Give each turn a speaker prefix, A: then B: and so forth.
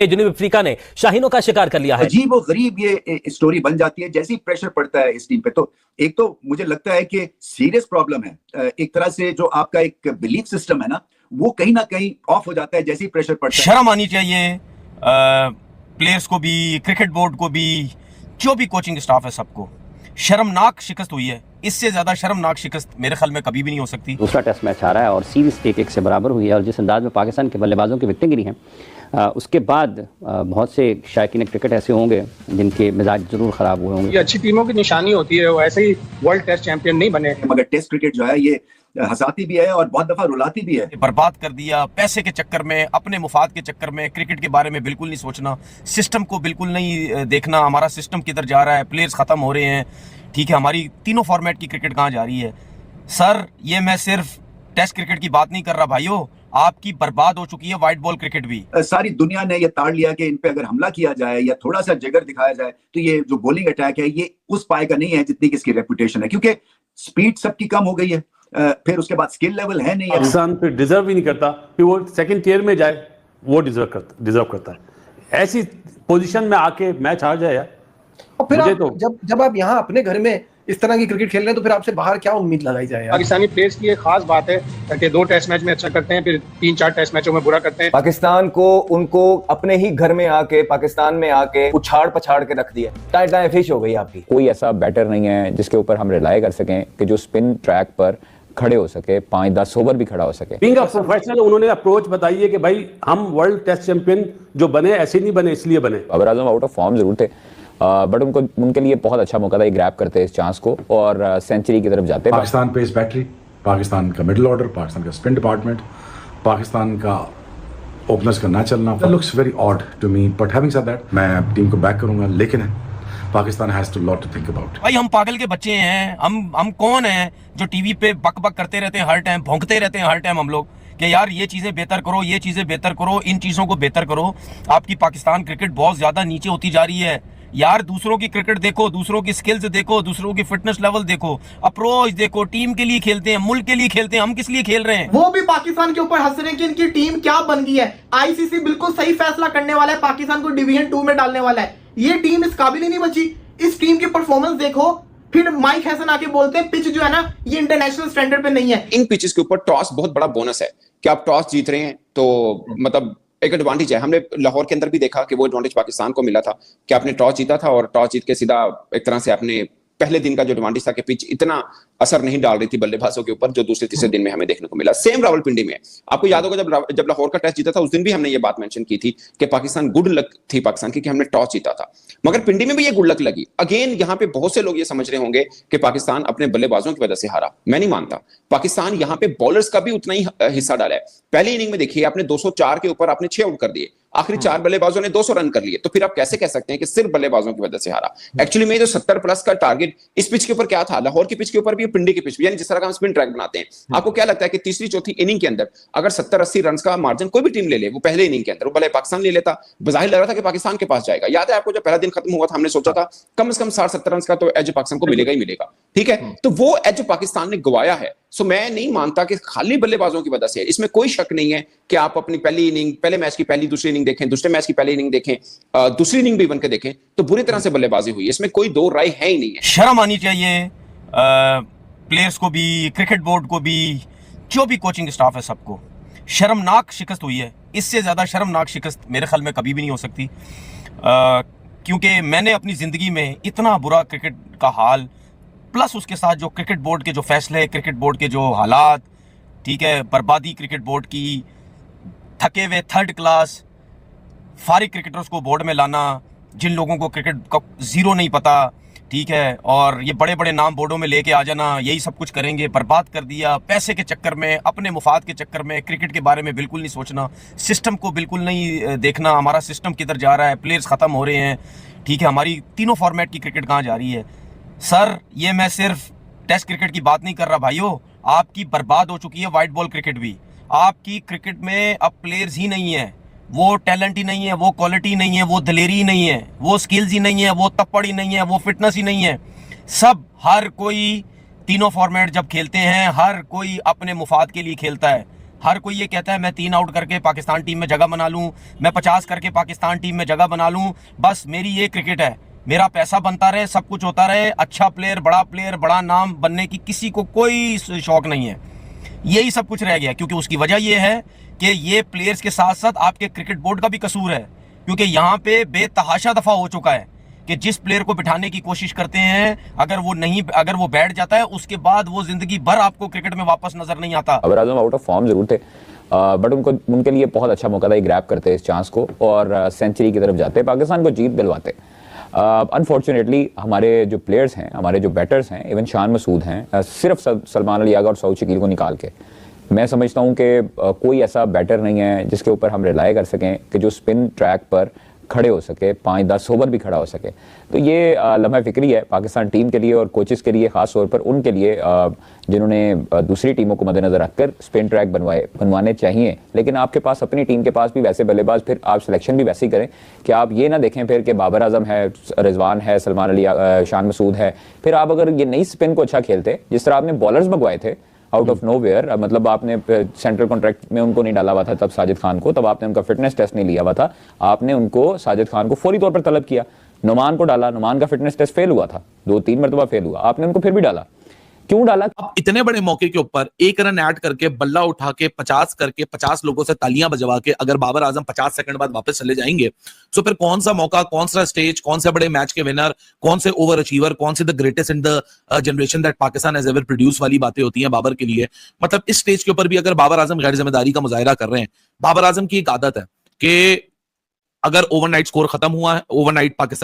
A: जनूबी अफ्रीका ने शाहीनों का शिकार कर लिया है।
B: अजीब और गरीब ये स्टोरी बन जाती है जैसे ही प्रेशर पड़ता है इस टीम पे। तो एक तो मुझे लगता है कि सीरियस प्रॉब्लम है, एक तरह से जो आपका एक बिलीफ सिस्टम है ना, वो कहीं ना कहीं ऑफ हो जाता है जैसे ही प्रेशर पड़ता है।
C: शर्म आनी चाहिए प्लेयर्स को भी, क्रिकेट बोर्ड को भी, जो भी कोचिंग स्टाफ है सबको। शर्मनाक शिकस्त हुई है, इससे ज्यादा शर्मनाक शिकस्त मेरे ख्याल में कभी भी नहीं हो सकती।
D: दूसरा टेस्ट मैच आ रहा है और सीरीज 1-1 से बराबर हुई है और जिस अंदाज में पाकिस्तान के बल्लेबाजों की विकेटें गिरी हैं, उसके बाद बहुत से शायकीन क्रिकेट ऐसे होंगे जिनके मिजाज जरूर खराब हुए होंगे।
E: ये अच्छी टीमों की निशानी होती है, वो ऐसे ही वर्ल्ड टेस्ट चैंपियन नहीं बने।
B: मगर टेस्ट क्रिकेट जो है ये हंसाती भी है और बहुत दफा रुलाती भी है।
C: बर्बाद कर दिया पैसे के चक्कर में, अपने मुफाद के चक्कर में। क्रिकेट के बारे में बिल्कुल नहीं सोचना, सिस्टम को बिल्कुल नहीं देखना, हमारा सिस्टम किधर जा रहा है, प्लेयर्स खत्म हो रहे हैं। ठीक है, हमारी तीनों फॉर्मेट की क्रिकेट कहाँ जा रही है। सर, ये मैं सिर्फ टेस्ट क्रिकेट की बात नहीं कर रहा भाइयों, आपकी बर्बाद हो चुकी है व्हाइट बॉल क्रिकेट भी।
B: सारी दुनिया ने ये ताड़ लिया कि इन पे अगर हमला किया जाए या थोड़ा सा जिगर दिखाया जाए तो ये जो बॉलिंग अटैक है ये उस पाए का नहीं है जितनी की इसकी रेपुटेशन है, क्योंकि स्पीड सबकी कम हो गई है, फिर उसके बाद स्किल लेवल है नहीं।
F: पाकिस्तान फिर डिजर्व ही नहीं करता कि वो सेकंड टियर में जाए, वो डिजर्व करता है। ऐसी पोजीशन में आके मैच हार जाए यार।
G: और फिर आप जब आप यहाँ अपने घर में इस तरह की क्रिकेट खेल रहे हैं तो फिर आपसे बाहर क्या उम्मीद लगाई जाए।
E: पाकिस्तानी प्लेयर्स की एक खास बात है कि 2 टेस्ट मैच में अच्छा करते हैं, फिर 3-4 टेस्ट मैचों में बुरा करते हैं।
H: पाकिस्तान को उनको अपने ही घर में आके, पाकिस्तान में आके उछाड़ पछाड़ के रख दिया। टाइट फिश हो गई आपकी।
I: कोई ऐसा बैटर नहीं है जिसके ऊपर हम रिलाई कर सकें कि जो स्पिन ट्रैक पर खड़े हो सके, 5-10 ओवर भी खड़ा हो सके।
F: बीइंग अ प्रोफेशनल उन्होंने अप्रोच बताई है कि भाई हम वर्ल्ड टेस्ट चैंपियन जो बने ऐसे नहीं बने, इसलिए बने।
I: Babar Azam out of form जरूर थे, बट उनके लिए बहुत अच्छा मौका था, ये ग्रैब करते इस चांस को और सेंचुरी की तरफ जाते।
J: पाकिस्तान पेस बैटरी, पाकिस्तान का मिडिल ऑर्डर, पाकिस्तान का स्पिन डिपार्टमेंट, पाकिस्तान का ओपनर्स का ना चलना looks very odd to me, but having said that मैं टीम को बैक करूंगा, लेकिन Pakistan has to lot to think about.
C: भाई हम पागल के बच्चे हैं, हम कौन हैं जो टीवी पे बक बक करते रहते हैं हर टाइम, भौंकते रहते हैं हर टाइम हम लोग कि यार ये चीजें बेहतर करो, ये चीजें बेहतर करो, इन चीजों को बेहतर करो। आपकी पाकिस्तान क्रिकेट बहुत ज्यादा नीचे होती जा रही है यार। दूसरों की क्रिकेट देखो, दूसरों की स्किल्स देखो, दूसरों की फिटनेस लेवल देखो, अप्रोच देखो। टीम के लिए खेलते हैं, मुल्क के लिए खेलते हैं, हम किस लिए खेल रहे हैं।
K: वो भी पाकिस्तान के ऊपर हंस रहे हैं कि इनकी टीम क्या बन गई है। आईसीसी बिल्कुल सही फैसला करने वाला है, पाकिस्तान को डिवीजन 2 में डालने वाला है। ये टीम इस काबिल ही नहीं बची। इस टीम की परफॉर्मेंस देखो, फिर माइक हैसन आके बोलते हैं पिच जो है ना ये इंटरनेशनल स्टैंडर्ड पे नहीं है।
L: इन पिचेस के ऊपर टॉस बहुत बड़ा बोनस है कि आप टॉस जीत रहे हैं तो मतलब एक एडवांटेज है। हमने लाहौर के अंदर भी देखा कि वो एडवांटेज पाकिस्तान को मिला था कि आपने टॉस जीता था और टॉस जीत के सीधा एक तरह से आपने पहले दिन का जो एडवांटेज था कि पिच इतना असर नहीं डाल रही थी बल्लेबाजों के ऊपर, जो दूसरे तीसरे दिन में हमें देखने को मिला। सेम रावलपिंडी में आपको याद होगा जब लाहौर का टेस्ट जीता था उस दिन भी हमने ये बात मेंशन की थी कि पाकिस्तान गुड लक थी पाकिस्तान की कि हमने टॉस जीता था, मगर पिंडी में भी ये गुड लक लगी। अगेन यहाँ पे बहुत से लोग ये समझ रहे होंगे कि पाकिस्तान अपने बल्लेबाजों की वजह से हारा। मैं नहीं मानता, पाकिस्तान यहाँ पे बॉलर्स का भी उतना ही हिस्सा डाला है। पहली इनिंग में देखिए आपने 204 के ऊपर आपने 6 आउट कर दिए, आखिरी 4 बल्लेबाजों ने 200 रन कर लिए, तो फिर आप कैसे कह सकते हैं कि सिर्फ बल्लेबाजों की वजह से हारा। एक्चुअली में जो 70 प्लस का टारगेट इस पिच के ऊपर क्या था, लाहौर की पिच के ऊपर भी, पिंडी की पिच भी, यानी जिस तरह का हम स्पिन ट्रैक बनाते हैं। आपको क्या लगता है कि तीसरी चौथी इनिंग के अंदर अगर 70-80 रन का मार्जिन कोई भी टीम ले ले, वो पहले इनिंग के अंदर वो भले पाकिस्तान ले लेता, बजाहिर लग रहा था कि पाकिस्तान के पास जाएगा। याद है आपको जब पहला दिन खत्म हुआ था हमने सोचा था कम से कम 60-70 रन का तो एज पाकिस्तान को मिलेगा ही मिलेगा, ठीक है, तो वो एज पाकिस्तान ने गवाया है। सो मैं नहीं मानता कि खाली बल्लेबाजों की वजह से, इसमें कोई शक नहीं है कि आप अपनी पहली इनिंग, पहले मैच की पहली दूसरी इनिंग देखें, दूसरे मैच की पहली इनिंग देखें, दूसरी इनिंग भी बन के देखें, तो बुरी तरह से बल्लेबाजी हुई, इसमें कोई दो राय है ही नहीं है।
C: शर्म आनी चाहिए प्लेयर्स को भी, क्रिकेट बोर्ड को भी, जो भी कोचिंग स्टाफ है सबको। शर्मनाक शिकस्त हुई है, इससे ज्यादा शर्मनाक शिकस्त मेरे ख्याल में कभी भी नहीं हो सकती, क्योंकि मैंने अपनी जिंदगी में इतना बुरा क्रिकेट का हाल, प्लस उसके साथ जो क्रिकेट बोर्ड के जो फैसले, क्रिकेट बोर्ड के जो हालात, ठीक है, बर्बादी क्रिकेट बोर्ड की, थके हुए थर्ड क्लास फारिग क्रिकेटर्स को बोर्ड में लाना, जिन लोगों को क्रिकेट का जीरो नहीं पता, ठीक है, और ये बड़े बड़े नाम बोर्डों में लेके आ जाना, यही सब कुछ करेंगे। बर्बाद कर दिया पैसे के चक्कर में, अपने मुफाद के चक्कर में, क्रिकेट के बारे में बिल्कुल नहीं सोचना, सिस्टम को बिल्कुल नहीं देखना, हमारा सिस्टम किधर जा रहा है, प्लेयर्स ख़त्म हो रहे हैं, ठीक है, हमारी तीनों फॉर्मेट की क्रिकेट कहाँ जा रही है। सर, ये मैं सिर्फ टेस्ट क्रिकेट की बात नहीं कर रहा भाइयों, आपकी बर्बाद हो चुकी है वाइट बॉल क्रिकेट भी। आपकी क्रिकेट में अब प्लेयर्स ही नहीं है, वो टैलेंट ही नहीं है, वो क्वालिटी नहीं है, वो दलेरी ही नहीं है, वो स्किल्स ही नहीं है, वो तप्पड़ ही नहीं है, वो फिटनेस ही नहीं है। सब, हर कोई तीनों फॉर्मेट जब खेलते हैं, हर कोई अपने मुफाद के लिए खेलता है। हर कोई ये कहता है मैं 3 आउट करके पाकिस्तान टीम में जगह बना लूं, मैं 50 करके पाकिस्तान टीम में जगह बना लूं, बस मेरी ये क्रिकेट है, मेरा पैसा बनता रहे, सब कुछ होता रहे, अच्छा प्लेयर, बड़ा नाम बनने की किसी को कोई शौक नहीं है। यही सब कुछ रह गया, क्योंकि उसकी वजह यह है कि ये प्लेयर्स के साथ साथ आपके क्रिकेट बोर्ड का भी कसूर है, क्योंकि यहाँ पे बेतहाशा दफा हो चुका है कि जिस प्लेयर को बिठाने की कोशिश करते हैं, अगर वो बैठ जाता है, उसके बाद वो जिंदगी भर आपको क्रिकेट में वापस नजर नहीं आता।
I: Babar Azam out of form जरूर थे, बट उनके लिए बहुत अच्छा मौका था, ग्रैब करते इस चांस को और सेंचुरी की तरफ जाते, पाकिस्तान को जीत दिलवाते। अनफॉर्चुनेटली हमारे जो प्लेयर्स हैं, हमारे जो बैटर्स हैं, इवन शान मसूद हैं, सिर्फ सलमान अली आगा और सऊद शकील को निकाल के मैं समझता हूं कि कोई ऐसा बैटर नहीं है जिसके ऊपर हम रिलाई कर सकें कि जो स्पिन ट्रैक पर खड़े हो सके, 5-10 ओवर भी खड़ा हो सके। तो ये लम्हा फिक्री है पाकिस्तान टीम के लिए और कोचेस के लिए, खास तौर पर उनके लिए जिन्होंने दूसरी टीमों को मद्देनजर रखकर स्पिन ट्रैक बनवाने चाहिए। लेकिन आपके पास अपनी टीम के पास भी वैसे बल्लेबाज, फिर आप सिलेक्शन भी वैसे ही करें कि आप ये ना देखें फिर कि बाबर आजम है, रिजवान है, सलमान अली, शान मसूद है, फिर आप अगर ये नई स्पिन को अच्छा खेलते, जिस तरह आपने बॉलर्स मंगवाए थे आउट ऑफ नोवेयर, मतलब आपने सेंट्रल कॉन्ट्रैक्ट में उनको नहीं डाला हुआ था तब साजिद खान को, तब आपने उनका फिटनेस टेस्ट नहीं लिया हुआ था, आपने उनको साजिद खान को फौरी तौर पर तलब किया, नुमान को डाला, नुमान का फिटनेस टेस्ट फेल हुआ था, 2-3 मरतबा फेल हुआ, आपने उनको फिर भी डाला, क्यों डाला?
M: अब इतने बड़े मौके के ऊपर 1 रन ऐड करके बल्ला उठा के 50 करके 50 लोगों से तालियां बजवा के अगर बाबर आजम 50 सेकंड बाद वापस चले जाएंगे, तो फिर कौन सा मौका, कौन सा स्टेज, कौन से बड़े मैच के विनर, कौन से ओवर अचीवर, कौन से the greatest in the generation that Pakistan has ever produce वाली बातें होती हैं बाबर के लिए। मतलब इस स्टेज के ऊपर भी अगर बाबर आजम गैर जिम्मेदारी का मुजाहिरा कर रहे हैं, बाबर आजम की एक आदत है कि अगर ओवरनाइट स्कोर खत्म हुआ है, ओवरनाइट पाकिस्तान